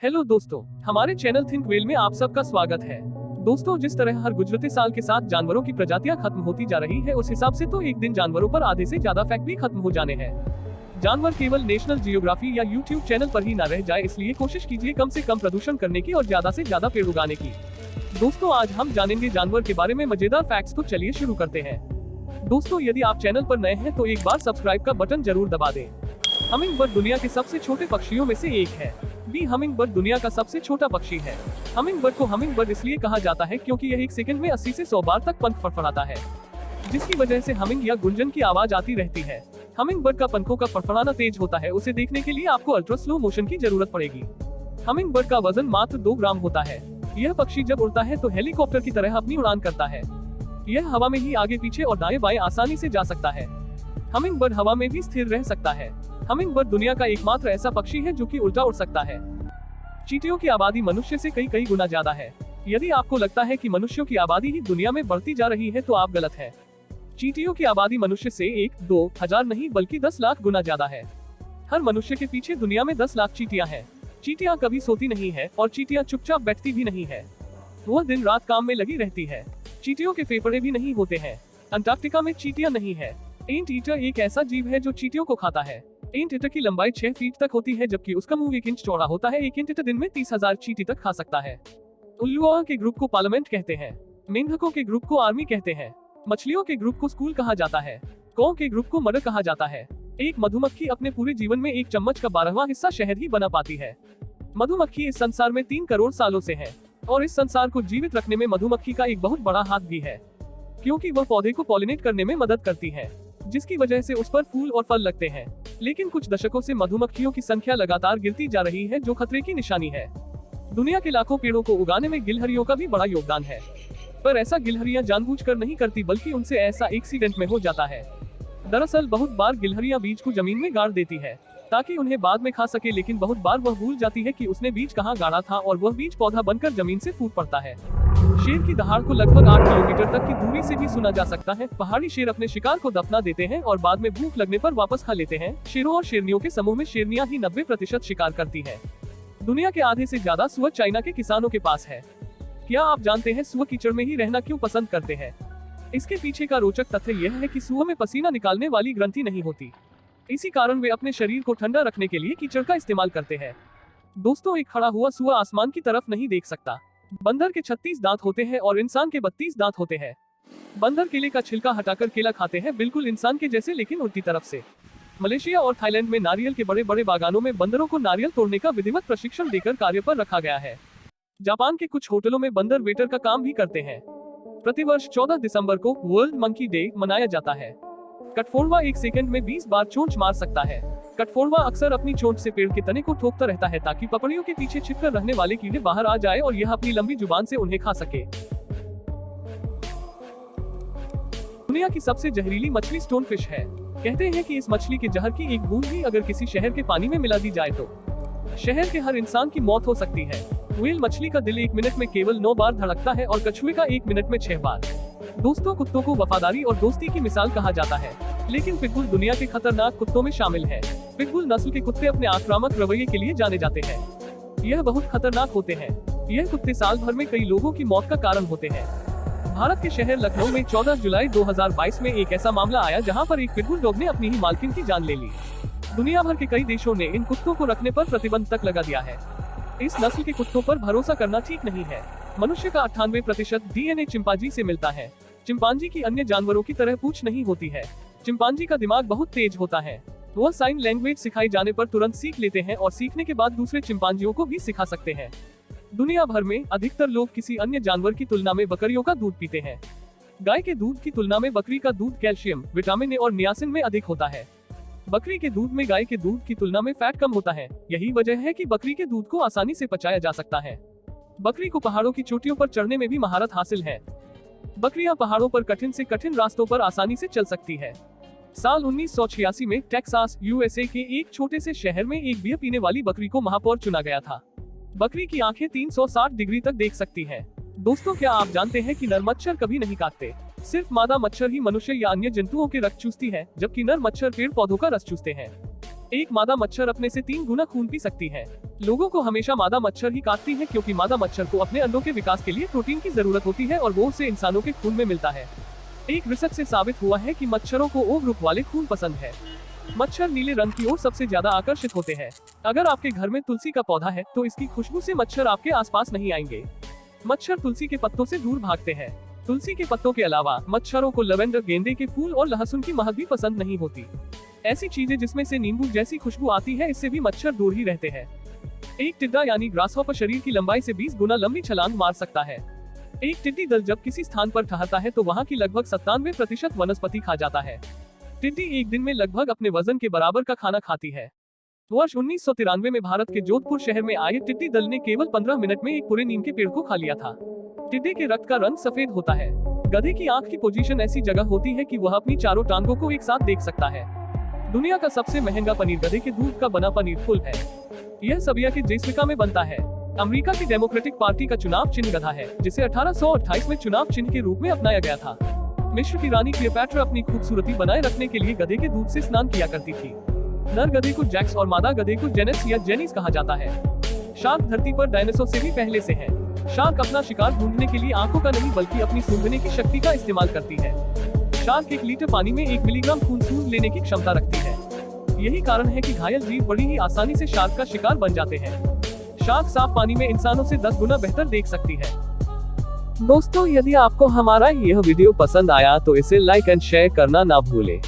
Hello दोस्तों, हमारे channel think well में आप सबका स्वागत है। दोस्तों, जिस तरह हर गुजरते साल के साथ जानवरों की प्रजातियां खत्म होती जा रही है, उस हिसाब से तो एक दिन जानवरों पर आधे से ज्यादा फैक्ट भी खत्म हो जाने हैं। जानवर केवल नेशनल जियोग्राफी या यूट्यूब चैनल पर ही न रह जाए, इसलिए कोशिश कीजिए कम से कम प्रदूषण करने की और ज्यादा से ज्यादा पेड़ उगाने की। दोस्तों, आज हम जानेंगे जानवर के बारे में मजेदार फैक्ट्स, तो चलिए शुरू करते हैं। दोस्तों, यदि आप चैनल पर नए हैं तो एक बार सब्सक्राइब का बटन जरूर दबा दें। हमिंगबर्ड दुनिया के सबसे छोटे पक्षियों में से एक है। बी हमिंगबर्ड दुनिया का सबसे छोटा पक्षी है। हमिंगबर्ड को हमिंगबर्ड इसलिए कहा जाता है क्योंकि यह एक सेकंड में 80 से 100 बार तक पंख फड़फड़ाता है, जिसकी वजह से हमिंग या गुंजन की आवाज आती रहती है। हमिंगबर्ड का पंखों का फड़फड़ाना तेज होता है, उसे देखने के लिए आपको अल्ट्रा स्लो मोशन की जरूरत पड़ेगी। हमिंगबर्ड का वजन मात्र 2 ग्राम होता है। यह पक्षी जब उड़ता है तो हेलीकॉप्टर की तरह अपनी उड़ान करता है। यह हवा में ही आगे पीछे और दाएं बाएं आसानी से जा सकता है। हमिंगबर्ड हवा में भी स्थिर रह सकता है। हमिंगबर्ड दुनिया का एकमात्र ऐसा पक्षी है जो कि उल्टा उड़ सकता है। चींटियों की आबादी मनुष्य से कई गुना ज्यादा है। यदि आपको लगता है कि मनुष्यों की आबादी ही दुनिया में बढ़ती जा रही है तो आप गलत है। चींटियों की आबादी मनुष्य से 1-2 हजार नहीं बल्कि 10 लाख गुना ज्यादा है। हर मनुष्य के पीछे दुनिया में 10 लाख चींटियां हैं। चींटियां कभी सोती नहीं है और चींटियां चुपचाप बैठती भी नहीं है। वह दिन रात काम में लगी रहती है। चींटियों के फेफड़े भी नहीं होते हैं। अंटार्कटिका में चींटियां नहीं है। एंट ईटर एक ऐसा जीव है जो चींटियों को खाता है। एंट ईटर की लंबाई 6 फीट तक होती है, जबकि उसका मुंह 1 इंच चौड़ा होता है। एक एंट ईटर दिन में 30,000 चींटी तक खा सकता है। उल्लुओं के ग्रुप को पार्लियामेंट कहते हैं। मेंढकों के ग्रुप को आर्मी कहते हैं। मछलियों के ग्रुप को स्कूल कहा जाता है। कौ के ग्रुप को मडर कहा जाता है। एक मधुमक्खी अपने पूरे जीवन में 1 चम्मच का 12वां हिस्सा शहद ही बना पाती है। मधुमक्खी इस संसार में 3 करोड़ सालों से है और इस संसार को जीवित रखने में मधुमक्खी का एक बहुत बड़ा हाथ भी है, क्योंकि वह पौधे को पॉलिनेट करने में मदद करती है, जिसकी वजह से उस पर फूल और फल लगते हैं। लेकिन कुछ दशकों से मधुमक्खियों की संख्या लगातार गिरती जा रही है, जो खतरे की निशानी है। दुनिया के लाखों पेड़ों को उगाने में गिलहरियों का भी बड़ा योगदान है, पर ऐसा गिलहरियां जानबूझकर नहीं करती, बल्कि उनसे ऐसा एक्सीडेंट में हो जाता है। दरअसल बहुत बार गिलहरियां बीज को जमीन में गाड़ देती है ताकि उन्हें बाद में खा सके, लेकिन बहुत बार वह भूल जाती है कि उसने बीज कहाँ गाड़ा था और वह बीज पौधा बनकर जमीन से फूट पड़ता है। शेर की दहाड़ को लगभग 8 किलोमीटर तक की दूरी से भी सुना जा सकता है। पहाड़ी शेर अपने शिकार को दफना देते हैं और बाद में भूख लगने पर वापस खा लेते हैं। शेरों और शेरनियों के समूह में शेरनियां ही 90% शिकार करती है। दुनिया के आधे से ज्यादा सुअर चाइना के किसानों के पास है। क्या आप जानते हैं सुअर कीचड़ में ही रहना क्यों पसंद करते हैं? इसके पीछे का रोचक तथ्य यह है कि सुअर में पसीना निकालने वाली ग्रंथि नहीं होती। इसी कारण वे अपने शरीर को ठंडा रखने के लिए कीचड़ का इस्तेमाल करते हैं। दोस्तों, एक खड़ा हुआ सुअर आसमान की तरफ नहीं देख सकता। बंदर के 36 दांत होते हैं और इंसान के 32 दांत होते हैं। बंदर केले का छिलका हटाकर केला खाते हैं, बिल्कुल इंसान के जैसे, लेकिन उल्टी तरफ से। मलेशिया और थाईलैंड में नारियल के बड़े बड़े बागानों में बंदरों को नारियल तोड़ने का विधिवत प्रशिक्षण देकर कार्य पर रखा गया है। जापान के कुछ होटलों में बंदर वेटर का काम भी करते हैं। प्रतिवर्ष 14 दिसंबर को वर्ल्ड मंकी डे मनाया जाता है। कठफोड़वा 1 सेकंड में 20 बार चोंच मार सकता है। कठफोड़वा अक्सर अपनी चोंच से पेड़ के तने को ठोकता रहता है ताकि पपड़ियों के पीछे छिपकर रहने वाले कीड़े बाहर आ जाए और यह अपनी लंबी जुबान से उन्हें खा सके। दुनिया की सबसे जहरीली मछली स्टोनफिश है। कहते हैं कि इस मछली के जहर की एक बूंद भी अगर किसी शहर के पानी में मिला दी जाए तो शहर के हर इंसान की मौत हो सकती है। व्हेल मछली का दिल 1 मिनट में केवल 9 बार धड़कता है और कछुए का 1 मिनट में 6 बार। दोस्तों, कुत्तों को वफादारी और दोस्ती की मिसाल कहा जाता है, लेकिन पिटबुल दुनिया के खतरनाक कुत्तों में शामिल है। पिटबुल नस्ल के कुत्ते अपने आक्रामक रवैये के लिए जाने जाते हैं। यह बहुत खतरनाक होते हैं। यह कुत्ते साल भर में कई लोगों की मौत का कारण होते हैं। भारत के शहर लखनऊ में 14 जुलाई 2022 में एक ऐसा मामला आया जहां पर एक पिटबुल डॉग ने अपनी ही मालकिन की जान ले ली। दुनिया भर के कई देशों ने इन कुत्तों को रखने पर प्रतिबंध तक लगा दिया है। इस नस्ल के कुत्तों पर भरोसा करना ठीक नहीं है। मनुष्य का 98% DNA चिंपांजी से मिलता है। चिंपांजी की अन्य जानवरों की तरह पूंछ नहीं होती है। चिंपांजी का दिमाग बहुत तेज होता है। वह साइन लैंग्वेज सिखाई जाने पर तुरंत सीख लेते हैं और सीखने के बाद दूसरे चिंपांजियों को भी सिखा सकते हैं। दुनिया भर में अधिकतर लोग किसी अन्य जानवर की तुलना में बकरियों का दूध पीते हैं। गाय के दूध की तुलना में बकरी का दूध कैल्शियम, विटामिन ए और नियासिन में अधिक होता है। बकरी के दूध में गाय के दूध की तुलना में फैट कम होता है। यही वजह है कि बकरी के दूध को आसानी से पचाया जा सकता है। बकरी को पहाड़ों की चोटियों पर चढ़ने में भी महारत हासिल है। बकरियां पहाड़ों पर कठिन से कठिन रास्तों पर आसानी से चल सकती है। साल 1986 में टेक्सास, यूएसए के एक छोटे से शहर में एक बियर पीने वाली बकरी को महापौर चुना गया था। बकरी की आंखें 360 डिग्री तक देख सकती हैं। दोस्तों, क्या आप जानते हैं कि नर मच्छर कभी नहीं काटते? सिर्फ मादा मच्छर ही मनुष्य या अन्य जंतुओं के रक्त चूसती है, जबकि नर मच्छर पेड़ पौधों का रस चूसते हैं। एक मादा मच्छर अपने से 3 गुना खून पी सकती है। लोगों को हमेशा मादा मच्छर ही काटती है क्योंकि मादा मच्छर को अपने अंडों के विकास के लिए प्रोटीन की जरूरत होती है और वो उसे इंसानों के खून में मिलता है। एक रिसर्च से साबित हुआ है कि मच्छरों को ओ ग्रुप वाले खून पसंद है। मच्छर नीले रंग की ओर सबसे ज्यादा आकर्षित होते हैं। अगर आपके घर में तुलसी का पौधा है तो इसकी खुशबू से मच्छर आपके आसपास नहीं आएंगे। मच्छर तुलसी के पत्तों से दूर भागते हैं। तुलसी के पत्तों के अलावा मच्छरों को लवेंडर, गेंदे के फूल और लहसुन की महक भी पसंद नहीं होती। ऐसी चीजें जिसमें से नींबू जैसी खुशबू आती है, इससे भी मच्छर दूर ही रहते हैं। एक टिड्डा यानी ग्रासहॉपर शरीर की लंबाई से 20 गुना लंबी छलांग मार सकता है। एक टिड्डी दल जब किसी स्थान पर ठहरता है तो वहाँ की लगभग 97% वनस्पति खा जाता है। टिड्डी एक दिन में लगभग अपने वजन के बराबर का खाना खाती है। वर्ष 1993 में भारत के जोधपुर शहर में आए टिड्डी दल ने केवल 15 मिनट में एक पूरे नीम के पेड़ को खा लिया था। टिड्डे के रक्त का रंग सफेद होता है। गधे की आंख की पोजीशन ऐसी जगह होती है कि वह अपनी चारों टांगों को एक साथ देख सकता है। दुनिया का सबसे महंगा पनीर गधे के दूध का बना पनीर फुल है। यह सबिया के जेसविका में बनता है। अमेरिका की डेमोक्रेटिक पार्टी का चुनाव चिन्ह गधा है, जिसे 1828 में चुनाव चिन्ह के रूप में अपनाया गया था। मिस्र की रानी क्लियोपैट्रा अपनी खूबसूरती बनाए रखने के लिए गधे के दूध से स्नान किया करती थी। नर गधे को जैक्स और मादा गधे को जेनेस या जेनिस कहा जाता है। शार्क धरती पर डायनासोर से भी पहले से है। शार्क अपना शिकार ढूंढने के लिए आंखों का नहीं बल्कि अपनी सूंघने की शक्ति का इस्तेमाल करती है। शार्क 1 लीटर पानी में 1 मिलीग्राम खून सूंघ लेने की क्षमता रखती है। यही कारण है कि घायल जीव बड़ी ही आसानी से शार्क का शिकार बन जाते हैं। शार्क साफ पानी में इंसानों से 10 गुना बेहतर देख सकती है। दोस्तों, यदि आपको हमारा यह वीडियो पसंद आया तो इसे लाइक एंड शेयर करना ना भूलें।